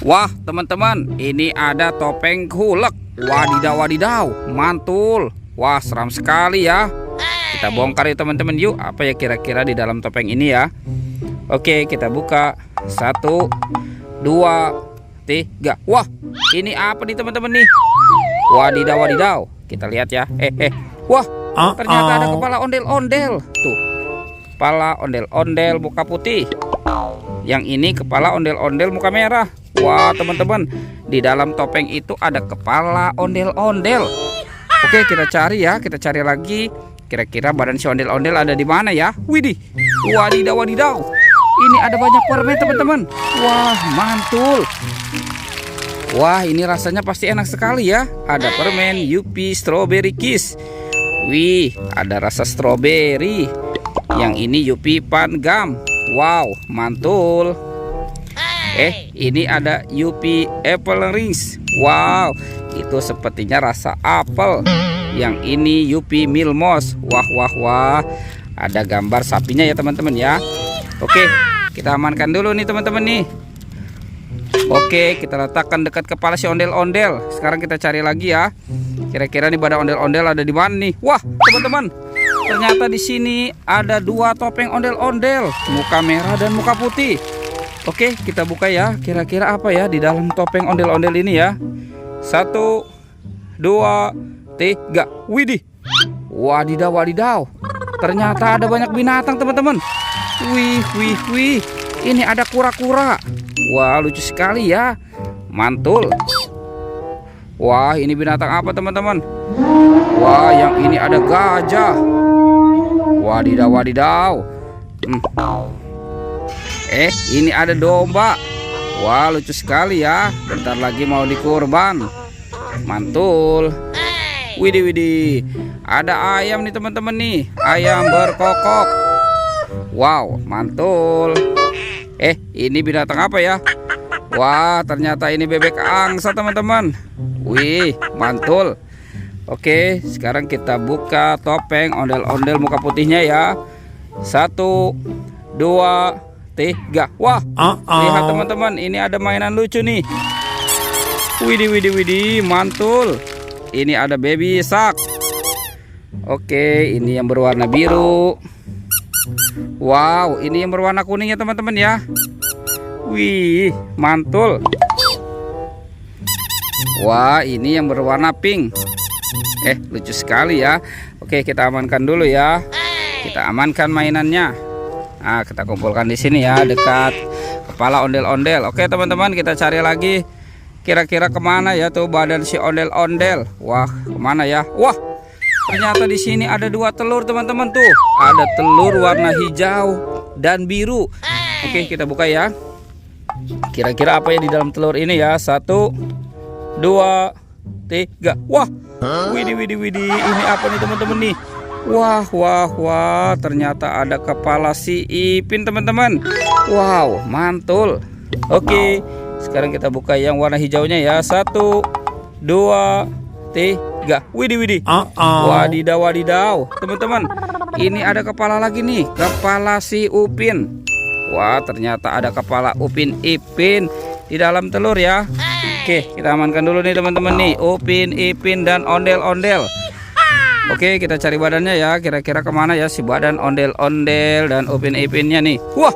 Wah teman-teman, ini ada topeng hulek. Wadidaw wadidaw, mantul. Wah seram sekali ya. Kita bongkar ya teman-teman, yuk. Apa ya kira-kira di dalam topeng ini ya? Oke, kita buka. 1, 2, 3. Wah, ini apa nih teman-teman nih? Wadidaw wadidaw. Kita lihat ya. Wah, ternyata ada kepala ondel-ondel. Tuh, kepala ondel-ondel muka putih. Yang ini kepala ondel-ondel muka merah. Wah teman-teman, di dalam topeng itu ada kepala ondel-ondel. Oke, kita cari ya, kita cari lagi. Kira-kira badan si ondel-ondel ada di mana ya? Widih, wadidaw wadidaw. Ini ada banyak permen teman-teman. Wah mantul. Wah ini rasanya pasti enak sekali ya. Ada permen Yupi Strawberry Kiss. Wih, ada rasa stroberi. Yang ini Yupi Pan Gum. Wow, mantul. Ini ada Yupi Apple Rings. Wow, itu sepertinya rasa apel. Yang ini Yupi Milmos. Wah wah wah. Ada gambar sapinya ya teman-teman ya. Oke, kita amankan dulu nih teman-teman nih. Oke, kita letakkan dekat kepala si ondel-ondel. Sekarang kita cari lagi ya. Kira-kira nih badan ondel-ondel ada di mana nih? Wah, teman-teman. Ternyata di sini ada 2 topeng ondel-ondel, muka merah dan muka putih. Oke, kita buka ya. Kira-kira apa ya di dalam topeng ondel-ondel ini ya? 1, 2, 3. Widih. Wadidaw wadidaw. Ternyata ada banyak binatang teman-teman. Wih wih wih. Ini ada kura-kura. Wah, lucu sekali ya. Mantul. Wah, ini binatang apa teman-teman? Wah, yang ini ada gajah. Wadidaw wadidaw. Ini ada domba. Wah, lucu sekali ya. Bentar lagi mau dikurban. Mantul. Widih widih. Ada ayam nih teman-teman nih. Ayam berkokok. Wow, mantul. Ini binatang apa ya? Wah, ternyata ini bebek angsa teman-teman. Wih, mantul. Oke, sekarang kita buka topeng ondel-ondel muka putihnya ya. 1, 2, 3. Wah, lihat teman-teman, ini ada mainan lucu nih. Widih widih widih, mantul. Ini ada baby shark. Oke, ini yang berwarna biru. Wow, ini yang berwarna kuning ya teman-teman ya. Wih, mantul. Wah, ini yang berwarna pink. Lucu sekali ya. Oke, kita amankan dulu ya. Kita amankan mainannya. Nah, kita kumpulkan di sini ya, dekat kepala ondel-ondel. Oke teman-teman, kita cari lagi. Kira-kira kemana ya tuh badan si ondel-ondel? Wah, kemana ya? Wah, ternyata di sini ada 2 telur teman-teman tuh. Ada telur warna hijau dan biru. Oke, kita buka ya. Kira-kira apa ya di dalam telur ini ya? 1, 2, 3. Wah, widih widih widih. Ini apa nih teman-teman nih? Wah wah wah. Ternyata ada kepala si Ipin teman-teman. Wow, mantul. Oke, sekarang kita buka yang warna hijaunya ya. 1, 2, 3. Widih widih. Wadidaw wadidaw. Teman-teman, ini ada kepala lagi nih. Kepala si Upin. Wah, ternyata ada kepala Upin Ipin di dalam telur ya. Oke, kita amankan dulu nih teman-teman nih. Upin Ipin dan ondel-ondel. Oke, kita cari badannya ya. Kira-kira kemana ya si badan ondel-ondel dan Upin Ipinnya nih? Wah,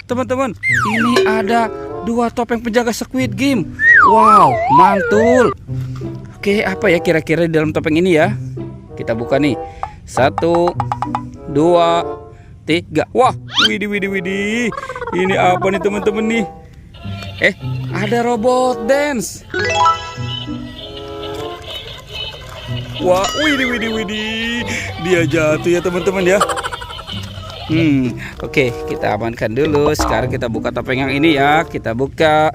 teman-teman, ini ada 2 topeng penjaga Squid Game. Wow, mantul. Oke, apa ya kira-kira di dalam topeng ini ya? Kita buka nih. 1, 2, 3. Wah, widih widih widih. Ini apa nih teman-teman nih? Ada robot dance. Wah, widih widih widih. Dia jatuh ya teman-teman ya. Oke, kita amankan dulu. Sekarang kita buka topeng yang ini ya. Kita buka.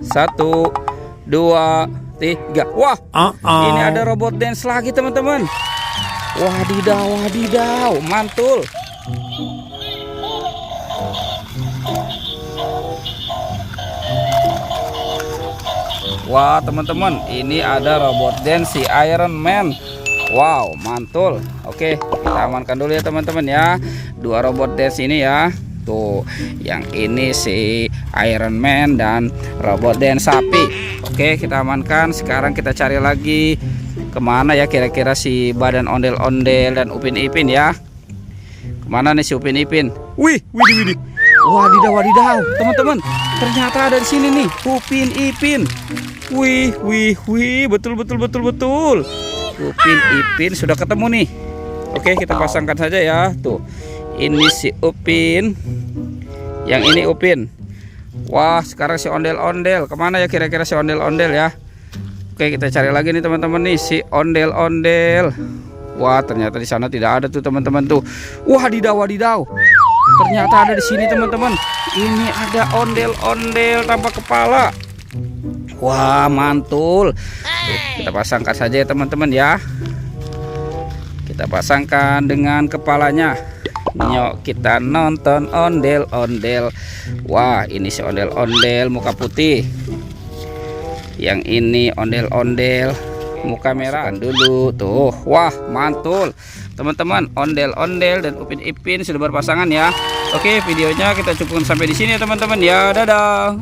1, 2, 3. Wah, ini ada robot dance lagi teman-teman. Wadidaw wadidaw, mantul. Wah teman-teman, ini ada robot dance si Iron Man. Wow, mantul. Oke, kita amankan dulu ya teman-teman ya. 2 robot dance ini ya. Tuh, yang ini si Iron Man dan robot dan sapi. Oke, kita amankan. Sekarang kita cari lagi kemana ya kira-kira si badan ondel-ondel dan Upin Ipin ya. Kemana nih si Upin Ipin? Wih. Wadidaw, teman-teman. Ternyata ada di sini nih Upin Ipin. Wih, betul. Upin Ipin sudah ketemu nih. Oke, kita pasangkan saja ya. Tuh, ini si Upin. Yang ini Upin. Wah, sekarang si ondel-ondel. Kemana ya kira-kira si ondel-ondel ya? Oke, kita cari lagi nih teman-teman nih si ondel-ondel. Wah, ternyata di sana tidak ada tuh teman-teman tuh. Wadidaw. Ternyata ada di sini teman-teman. Ini ada ondel-ondel tanpa kepala. Wah, mantul. Tuh, kita pasangkan saja ya teman-teman ya. Kita pasangkan dengan kepalanya. Yuk kita nonton ondel-ondel. Wah, ini si ondel-ondel muka putih. Yang ini ondel-ondel muka merah dulu tuh. Wah, mantul. Teman-teman, ondel-ondel dan Upin Ipin sudah berpasangan ya. Oke, videonya kita cukupkan sampai di sini ya teman-teman ya. Dadah.